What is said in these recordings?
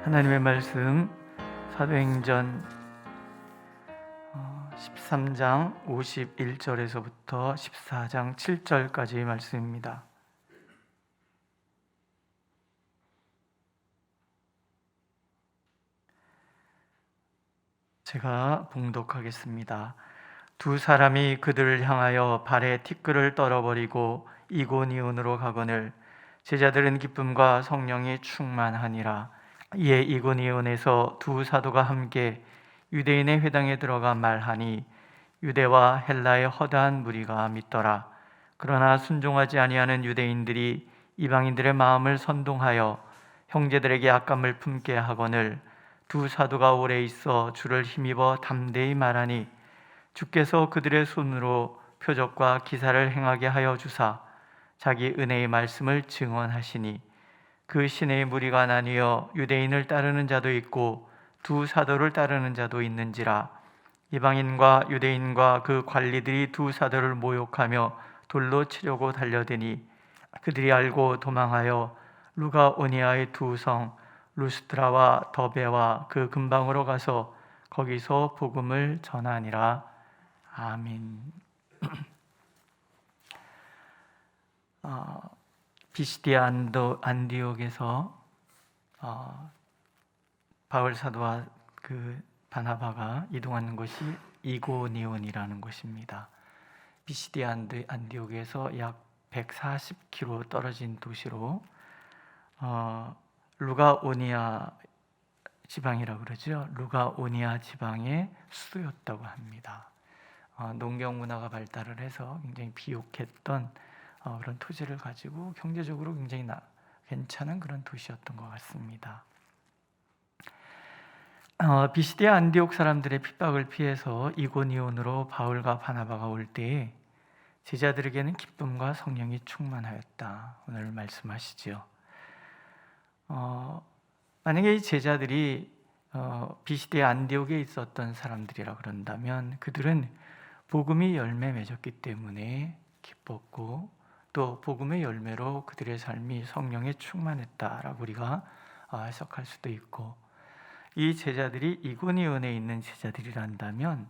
하나님의 말씀 사도행전 13장 51절에서부터 14장 7절까지의 말씀입니다. 제가 봉독하겠습니다. 두 사람이 그들을 향하여 발에 티끌을 떨어버리고 이고니온으로 가거늘 제자들은 기쁨과 성령이 충만하니라. 이에 이고니온에서 두 사도가 함께 유대인의 회당에 들어가 말하니 유대와 헬라의 허다한 무리가 믿더라. 그러나 순종하지 아니하는 유대인들이 이방인들의 마음을 선동하여 형제들에게 악감을 품게 하거늘 두 사도가 오래 있어 주를 힘입어 담대히 말하니 주께서 그들의 손으로 표적과 기사를 행하게 하여 주사 자기 은혜의 말씀을 증언하시니 그 시내의 무리가 나뉘어 유대인을 따르는 자도 있고 두 사도를 따르는 자도 있는지라. 이방인과 유대인과 그 관리들이 두 사도를 모욕하며 돌로 치려고 달려드니 그들이 알고 도망하여 루가오니아의 두 성 루스트라와 더베와 그 근방으로 가서 거기서 복음을 전하니라. 아멘. 비시디아 안디옥에서 바울 사도와 그 바나바가 이동하는 곳이 이고니온이라는 곳입니다. 비시디아 안디옥에서 약 140km 떨어진 도시로 루가오니아 지방이라고 그러죠. 루가오니아 지방의 수도였다고 합니다. 농경 문화가 발달을 해서 굉장히 비옥했던 그런 토지를 가지고 경제적으로 굉장히 괜찮은 그런 도시였던 것 같습니다. 비시디아 안디옥 사람들의 핍박을 피해서 이고니온으로 바울과 바나바가 올 때에 제자들에게는 기쁨과 성령이 충만하였다. 오늘 말씀하시죠. 만약에 이 제자들이 비시디아 안디옥에 있었던 사람들이라 그런다면 그들은 복음이 열매 맺었기 때문에 기뻤고 또 복음의 열매로 그들의 삶이 성령에 충만했다라고 우리가 해석할 수도 있고, 이 제자들이 이고니온에 있는 제자들이란다면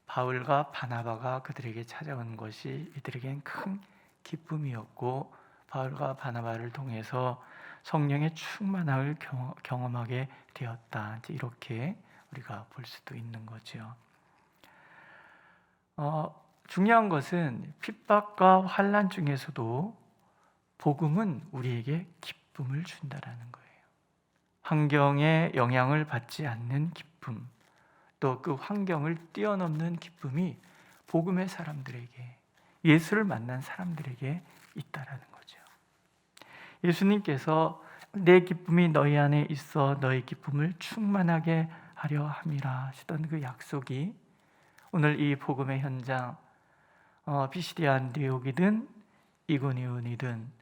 바울과 바나바가 그들에게 찾아온 것이 이들에겐 큰 기쁨이었고 바울과 바나바를 통해서 성령의 충만함을 경험하게 되었다. 이렇게 우리가 볼 수도 있는 거죠. 중요한 것은 핍박과 환난 중에서도 복음은 우리에게 기쁨을 준다라는 거예요. 환경에 영향을 받지 않는 기쁨, 또 그 환경을 뛰어넘는 기쁨이 복음의 사람들에게, 예수를 만난 사람들에게 있다라는 거죠. 예수님께서 내 기쁨이 너희 안에 있어 너희 기쁨을 충만하게 하려 함이라 하시던 그 약속이 오늘 이 복음의 현장, 비시디아 안디옥이든 이고니온이든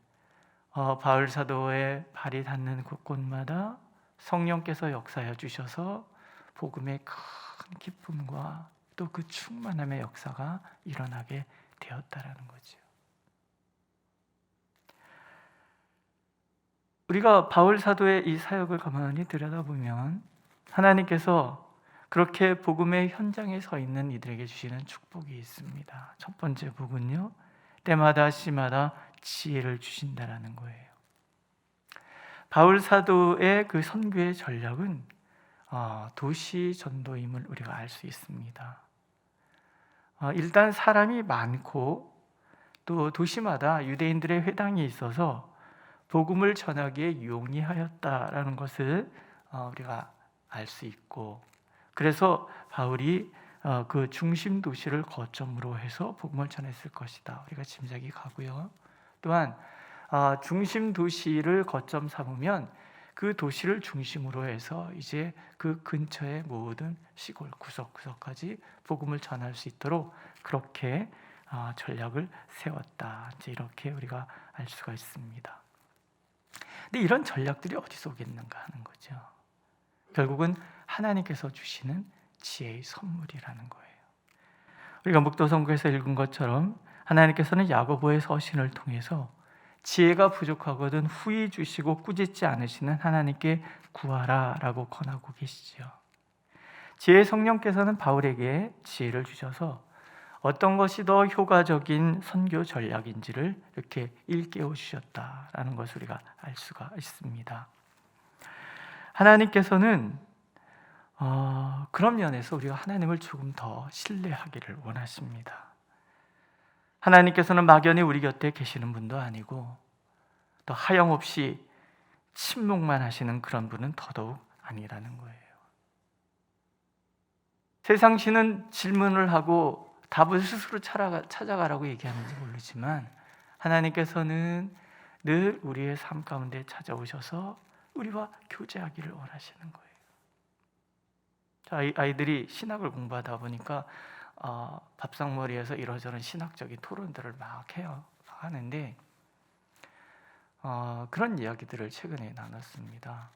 바울 사도의 발이 닿는 곳곳마다 성령께서 역사해 주셔서 복음의 큰 기쁨과 또 그 충만함의 역사가 일어나게 되었다라는 거죠. 우리가 바울 사도의 이 사역을 가만히 들여다보면 하나님께서 그렇게 복음의 현장에 서 있는 이들에게 주시는 축복이 있습니다. 첫 번째 복은요, 때마다 시마다 지혜를 주신다라는 거예요. 바울 사도의 그 선교의 전략은 도시 전도임을 우리가 알 수 있습니다. 일단 사람이 많고 또 도시마다 유대인들의 회당이 있어서 복음을 전하기에 용이하였다라는 것을 우리가 알 수 있고, 그래서 바울이 그 중심 도시를 거점으로 해서 복음을 전했을 것이다. 우리가 짐작이 가고요. 또한 중심 도시를 거점 삼으면 그 도시를 중심으로 해서 이제 그 근처의 모든 시골 구석구석까지 복음을 전할 수 있도록 그렇게 전략을 세웠다. 이제 이렇게 우리가 알 수가 있습니다. 근데 이런 전략들이 어디서 오겠는가 하는 거죠. 결국은 하나님께서 주시는 지혜의 선물이라는 거예요. 우리가 묵도선고에서 읽은 것처럼 하나님께서는 야고보의 서신을 통해서 지혜가 부족하거든 후히 주시고 꾸짖지 않으시는 하나님께 구하라 라고 권하고 계시죠. 지혜의 성령께서는 바울에게 지혜를 주셔서 어떤 것이 더 효과적인 선교 전략인지를 이렇게 일깨워 주셨다라는 것을 우리가 알 수가 있습니다. 하나님께서는 그런 면에서 우리가 하나님을 조금 더 신뢰하기를 원하십니다. 하나님께서는 막연히 우리 곁에 계시는 분도 아니고 또 하염없이 침묵만 하시는 그런 분은 더더욱 아니라는 거예요. 세상 신은 질문을 하고 답을 스스로 찾아가라고 얘기하는지 모르지만 하나님께서는 늘 우리의 삶 가운데 찾아오셔서 우리와 교제하기를 원하시는 거예요. 아이들이 신학을 공부하다 보니까 밥상머리에서 이러저런 신학적인 토론들을 막 해요. 막 하는데 그런 이야기들을 최근에 나눴습니다.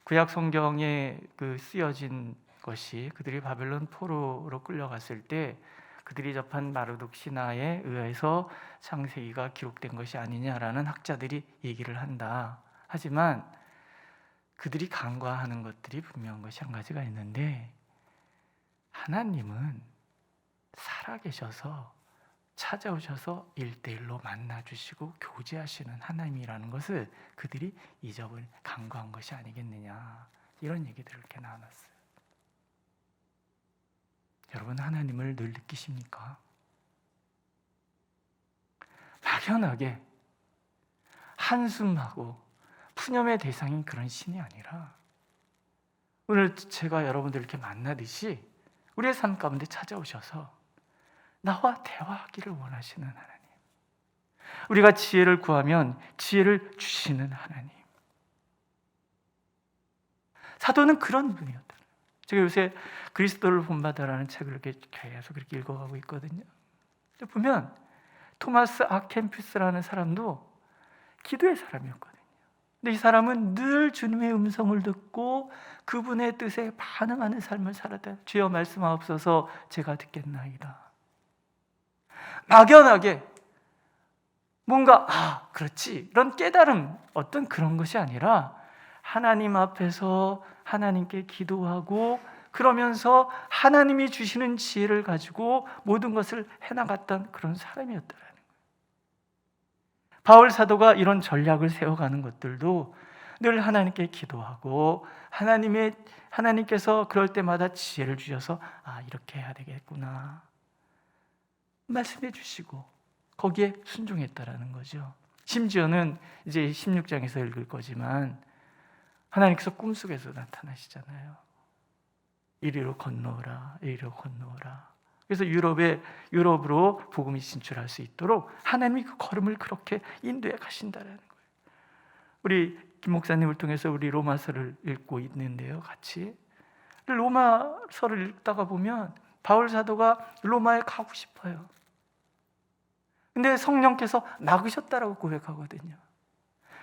구약 성경에 쓰여진 것이 그들이 바벨론 포로로 끌려갔을 때 그들이 접한 마르둑 신화에 의해서 창세기가 기록된 것이 아니냐라는 학자들이 얘기를 한다. 하지만 그들이 간과하는 것들이 분명한 것이 한 가지가 있는데 하나님은 살아계셔서 찾아오셔서 1대1로 만나주시고 교제하시는 하나님이라는 것을 그들이 잊어버린 간과한 것이 아니겠느냐, 이런 얘기들을 이렇게 나눴어요. 여러분, 하나님을 늘 느끼십니까? 막연하게 한숨하고 푸념의 대상인 그런 신이 아니라 오늘 제가 여러분들 이렇게 만나듯이 우리의 삶 가운데 찾아오셔서 나와 대화하기를 원하시는 하나님, 우리가 지혜를 구하면 지혜를 주시는 하나님, 사도는 그런 분이었다. 제가 요새 그리스도를 본받아라는 책을 이렇게 계속 이렇게 읽어가고 있거든요. 보면 토마스 아켄피스라는 사람도 기도의 사람이었거든요. 근데 이 사람은 늘 주님의 음성을 듣고 그분의 뜻에 반응하는 삶을 살았다. 주여 말씀하옵소서 제가 듣겠나이다. 막연하게 뭔가 그렇지 이런 깨달음, 어떤 그런 것이 아니라 하나님 앞에서 하나님께 기도하고 그러면서 하나님이 주시는 지혜를 가지고 모든 것을 해나갔던 그런 사람이었더라는 거예요. 바울 사도가 이런 전략을 세워가는 것들도 늘 하나님께 기도하고 하나님께서 그럴 때마다 지혜를 주셔서 이렇게 해야 되겠구나 말씀해 주시고 거기에 순종했다라는 거죠. 심지어는 이제 16장에서 읽을 거지만 하나님께서 꿈속에서 나타나시잖아요. 이리로 건너오라, 이리로 건너오라. 그래서 유럽으로 복음이 진출할 수 있도록 하나님이 그 걸음을 그렇게 인도해 가신다라는 거예요. 우리 김 목사님을 통해서 우리 로마서를 읽고 있는데요, 같이 로마서를 읽다가 보면 바울 사도가 로마에 가고 싶어요. 근데 성령께서 막으셨다라고 고백하거든요.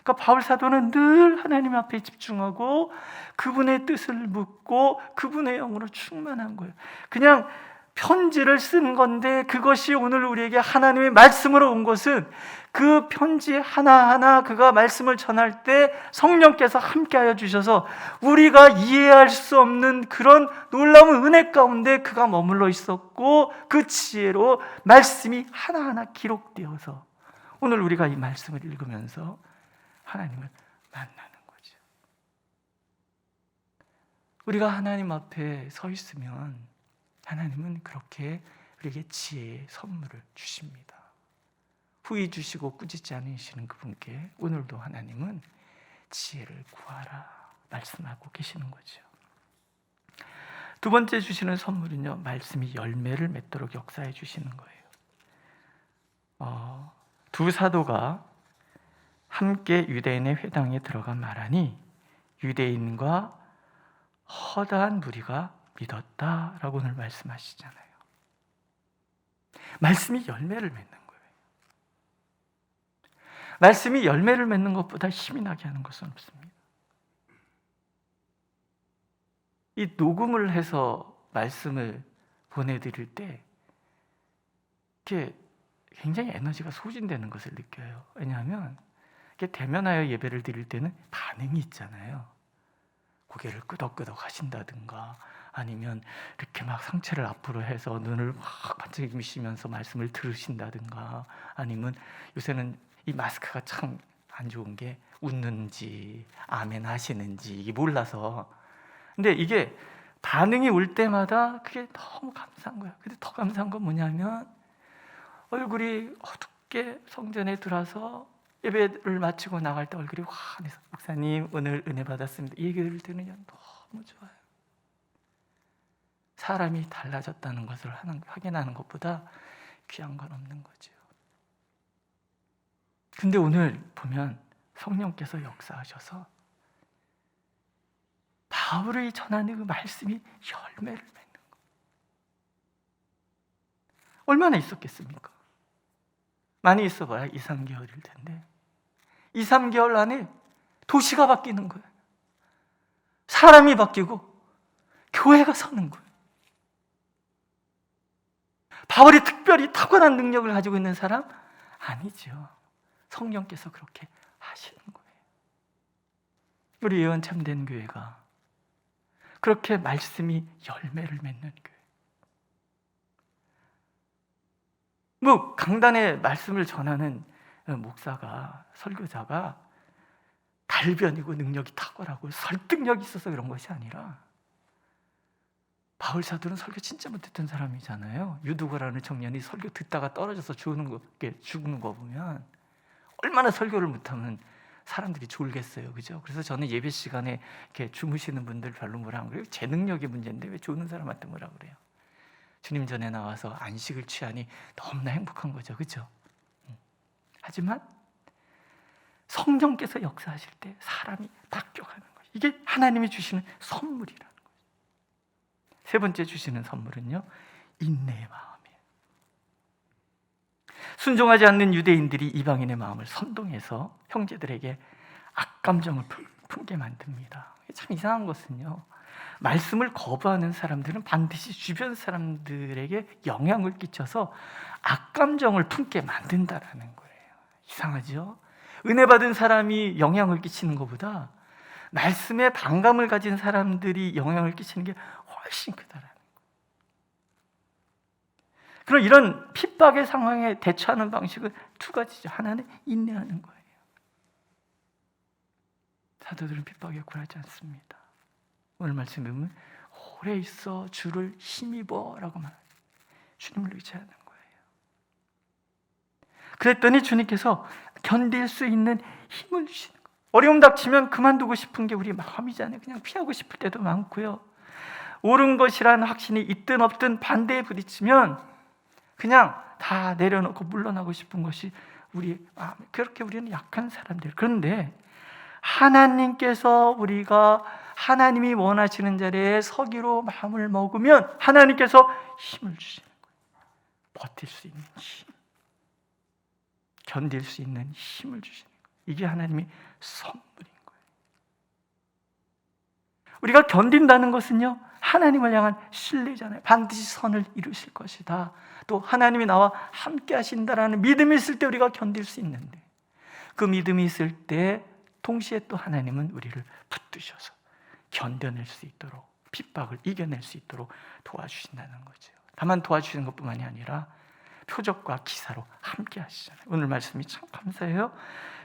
그러니까 바울 사도는 늘 하나님 앞에 집중하고 그분의 뜻을 묻고 그분의 영으로 충만한 거예요. 그냥 편지를 쓴 건데 그것이 오늘 우리에게 하나님의 말씀으로 온 것은 그 편지 하나하나 그가 말씀을 전할 때 성령께서 함께하여 주셔서 우리가 이해할 수 없는 그런 놀라운 은혜 가운데 그가 머물러 있었고 그 지혜로 말씀이 하나하나 기록되어서 오늘 우리가 이 말씀을 읽으면서 하나님을 만나는 거죠. 우리가 하나님 앞에 서 있으면 하나님은 그렇게 우리에게 지혜의 선물을 주십니다. 후히 주시고 꾸짖지 않으시는 그분께 오늘도 하나님은 지혜를 구하라 말씀하고 계시는 거죠. 두 번째 주시는 선물은요, 말씀이 열매를 맺도록 역사해 주시는 거예요. 두 사도가 함께 유대인의 회당에 들어가 말하니 유대인과 허다한 무리가 믿었다라고 오늘 말씀하시잖아요. 말씀이 열매를 맺는 거예요. 말씀이 열매를 맺는 것보다 힘이 나게 하는 것은 없습니다. 이 녹음을 해서 말씀을 보내드릴 때 이렇게 굉장히 에너지가 소진되는 것을 느껴요. 왜냐하면 이렇게 대면하여 예배를 드릴 때는 반응이 있잖아요. 고개를 끄덕끄덕 하신다든가, 아니면 이렇게 막 상체를 앞으로 해서 눈을 확 반짝이시면서 말씀을 들으신다든가, 아니면 요새는 이 마스크가 참 안 좋은 게 웃는지 아멘 하시는지 이게 몰라서, 근데 이게 반응이 올 때마다 그게 너무 감사한 거야. 근데 더 감사한 건 뭐냐면 얼굴이 어둡게 성전에 들어와서 예배를 마치고 나갈 때 얼굴이 환해서 목사님 오늘 은혜 받았습니다 이 얘기를 들으면 너무 좋아요. 사람이 달라졌다는 것을 확인하는 것보다 귀한 건 없는 거죠. 근데 오늘 보면 성령께서 역사하셔서 바울이 전하는 그 말씀이 열매를 맺는 거. 얼마나 있었겠습니까? 많이 있어봐야 2, 3개월일 텐데 2, 3개월 안에 도시가 바뀌는 거예요. 사람이 바뀌고 교회가 서는 거예요. 바울이 특별히 탁월한 능력을 가지고 있는 사람? 아니죠. 성령께서 그렇게 하시는 거예요. 우리 예언 참된 교회가 그렇게 말씀이 열매를 맺는 교회. 뭐 강단에 말씀을 전하는 목사가, 설교자가 달변이고 능력이 탁월하고 설득력이 있어서 그런 것이 아니라, 바울 사도는 설교 진짜 못했던 사람이잖아요. 유두고라는 청년이 설교 듣다가 떨어져서 죽는 거 보면 얼마나 설교를 못하면 사람들이 졸겠어요, 그죠? 그래서 저는 예배 시간에 이렇게 주무시는 분들 별로 뭐라 안 그래요. 제 능력의 문제인데 왜 조는 사람한테 뭐라 그래요? 주님 전에 나와서 안식을 취하니 너무나 행복한 거죠, 그죠? 하지만 성령께서 역사하실 때 사람이 바뀌어가는 거예요. 이게 하나님이 주시는 선물이라는 거예요. 세 번째 주시는 선물은요, 인내의 마음이에요. 순종하지 않는 유대인들이 이방인의 마음을 선동해서 형제들에게 악감정을 품게 만듭니다. 참 이상한 것은요, 말씀을 거부하는 사람들은 반드시 주변 사람들에게 영향을 끼쳐서 악감정을 품게 만든다라는 거예요. 이상하죠? 은혜 받은 사람이 영향을 끼치는 것보다 말씀에 반감을 가진 사람들이 영향을 끼치는 게 훨씬 크다라는 거예요. 그럼 이런 핍박의 상황에 대처하는 방식은 두 가지죠. 하나는 인내하는 거예요. 사도들은 핍박에 굴하지 않습니다. 오늘 말씀에 보면 오래 있어 주를 힘입어 라고 말해요. 주님을 의지하는 거예요. 그랬더니 주님께서 견딜 수 있는 힘을 주시는 거예요. 어려움 닥치면 그만두고 싶은 게 우리 마음이잖아요. 그냥 피하고 싶을 때도 많고요. 옳은 것이라는 확신이 있든 없든 반대에 부딪히면 그냥 다 내려놓고 물러나고 싶은 것이 우리 마음. 그렇게 우리는 약한 사람들. 그런데 하나님께서 우리가 하나님이 원하시는 자리에 서기로 마음을 먹으면 하나님께서 힘을 주시는 거예요. 버틸 수 있는 힘, 견딜 수 있는 힘을 주시는 거예요. 이게 하나님의 선물인 거예요. 우리가 견딘다는 것은요, 하나님을 향한 신뢰잖아요. 반드시 선을 이루실 것이다. 또 하나님이 나와 함께 하신다라는 믿음이 있을 때 우리가 견딜 수 있는데, 그 믿음이 있을 때 동시에 또 하나님은 우리를 붙드셔서 견뎌낼 수 있도록, 핍박을 이겨낼 수 있도록 도와주신다는 거죠. 다만 도와주시는 것뿐만이 아니라 표적과 기사로 함께 하시잖아요. 오늘 말씀이 참 감사해요.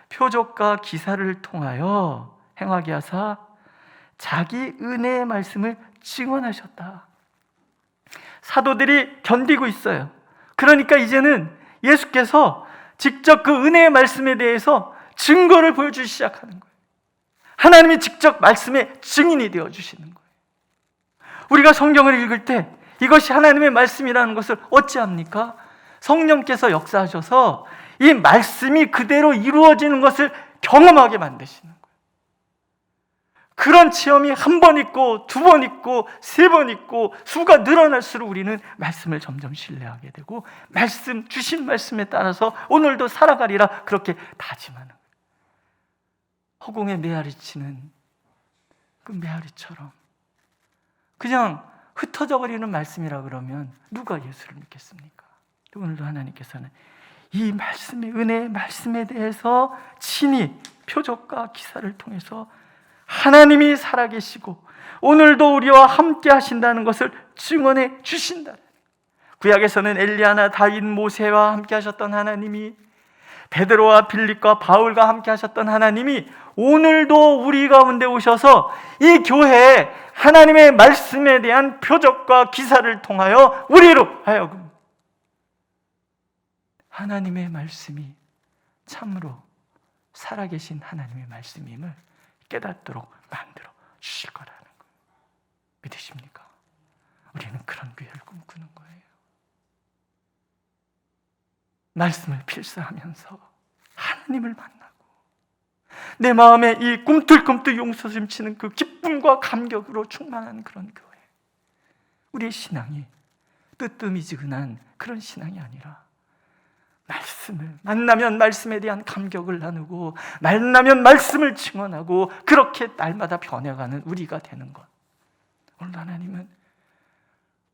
표적과 기사를 통하여 행하게 하사 자기 은혜의 말씀을 증언하셨다. 사도들이 견디고 있어요. 그러니까 이제는 예수께서 직접 그 은혜의 말씀에 대해서 증거를 보여주기 시작하는 거예요. 하나님이 직접 말씀의 증인이 되어주시는 거예요. 우리가 성경을 읽을 때 이것이 하나님의 말씀이라는 것을 어찌합니까? 성령께서 역사하셔서 이 말씀이 그대로 이루어지는 것을 경험하게 만드시는 거예요. 그런 체험이 한 번 있고 두 번 있고 세 번 있고 수가 늘어날수록 우리는 말씀을 점점 신뢰하게 되고 말씀, 주신 말씀에 따라서 오늘도 살아가리라 그렇게 다짐하는 거예요. 허공에 메아리 치는 그 메아리처럼 그냥 흩어져 버리는 말씀이라 그러면 누가 예수를 믿겠습니까? 오늘도 하나님께서는 이 말씀의 은혜의 말씀에 대해서 친히 표적과 기사를 통해서 하나님이 살아계시고 오늘도 우리와 함께 하신다는 것을 증언해 주신다. 구약에서는 엘리야나 다윗, 모세와 함께 하셨던 하나님이, 베드로와 빌립과 바울과 함께 하셨던 하나님이 오늘도 우리 가운데 오셔서 이 교회에 하나님의 말씀에 대한 표적과 기사를 통하여 우리로 하여금 하나님의 말씀이 참으로 살아계신 하나님의 말씀임을 깨닫도록 만들어 주실 거라는 거 믿으십니까? 우리는 그런 교회를 꿈꾸는 거예요. 말씀을 필사하면서 하나님을 만나고 내 마음에 이 꿈틀꿈틀 용서심 치는 그 기쁨과 감격으로 충만한 그런 교회. 우리의 신앙이 뜨뜻미지근한 그런 신앙이 아니라 말씀을 만나면 말씀에 대한 감격을 나누고 만나면 말씀을 증언하고 그렇게 날마다 변해가는 우리가 되는 것. 오늘 하나님은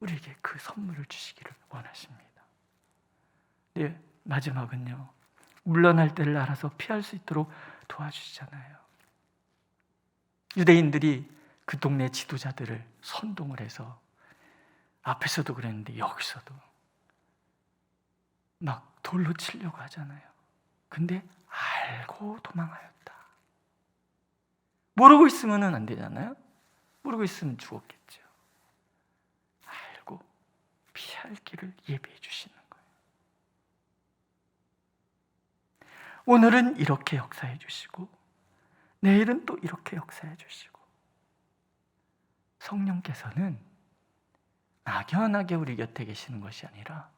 우리에게 그 선물을 주시기를 원하십니다. 네, 마지막은요, 물러날 때를 알아서 피할 수 있도록 도와주시잖아요. 유대인들이 그 동네 지도자들을 선동을 해서 앞에서도 그랬는데 여기서도 막 돌로 치려고 하잖아요. 근데 알고 도망하였다. 모르고 있으면 안 되잖아요. 모르고 있으면 죽었겠죠. 알고 피할 길을 예비해 주시는 거예요. 오늘은 이렇게 역사해 주시고 내일은 또 이렇게 역사해 주시고 성령께서는 막연하게 우리 곁에 계시는 것이 아니라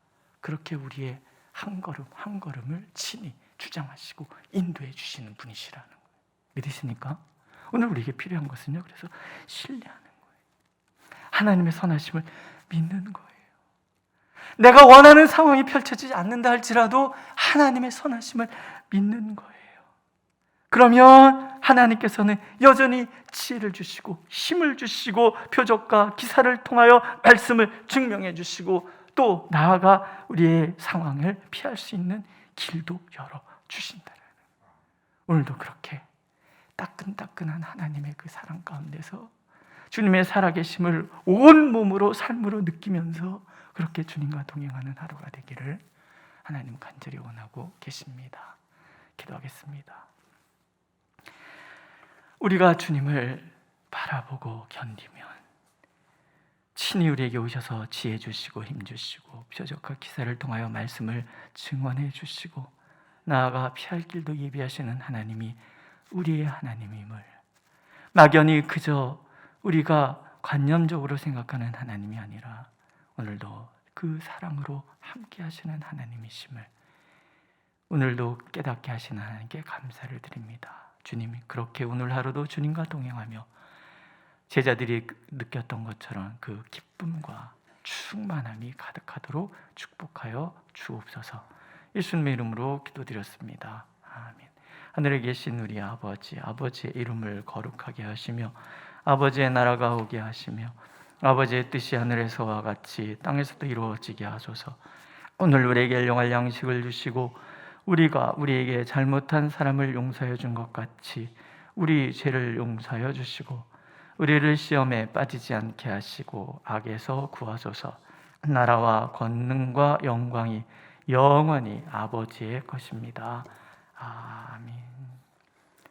그렇게 우리의 한 걸음 한 걸음을 친히 주장하시고 인도해 주시는 분이시라는 거예요. 믿으십니까? 오늘 우리에게 필요한 것은요, 그래서 신뢰하는 거예요. 하나님의 선하심을 믿는 거예요. 내가 원하는 상황이 펼쳐지지 않는다 할지라도 하나님의 선하심을 믿는 거예요. 그러면 하나님께서는 여전히 지혜를 주시고 힘을 주시고 표적과 기사를 통하여 말씀을 증명해 주시고 또 나아가 우리의 상황을 피할 수 있는 길도 열어주신다는 거예요. 오늘도 그렇게 따끈따끈한 하나님의 그 사랑 가운데서 주님의 살아계심을 온 몸으로 삶으로 느끼면서 그렇게 주님과 동행하는 하루가 되기를 하나님 간절히 원하고 계십니다. 기도하겠습니다. 우리가 주님을 바라보고 견디면 친히 우리에게 오셔서 지혜 주시고 힘 주시고 표적과 기사를 통하여 말씀을 증언해 주시고 나아가 피할 길도 예비하시는 하나님이 우리의 하나님임을 막연히 그저 우리가 관념적으로 생각하는 하나님이 아니라 오늘도 그 사랑으로 함께 하시는 하나님이심을 오늘도 깨닫게 하시는 하나님께 감사를 드립니다. 주님이 그렇게 오늘 하루도 주님과 동행하며 제자들이 느꼈던 것처럼 그 기쁨과 충만함이 가득하도록 축복하여 주옵소서. 예수님의 이름으로 기도드렸습니다. 아멘. 하늘에 계신 우리 아버지, 아버지의 이름을 거룩하게 하시며 아버지의 나라가 오게 하시며 아버지의 뜻이 하늘에서와 같이 땅에서도 이루어지게 하소서. 오늘 우리에게 일용할 양식을 주시고 우리가 우리에게 잘못한 사람을 용서해 준 것 같이 우리 죄를 용서하여 주시고 우리를 시험에 빠지지 않게 하시고 악에서 구하소서. 나라와 권능과 영광이 영원히 아버지의 것입니다. 아멘.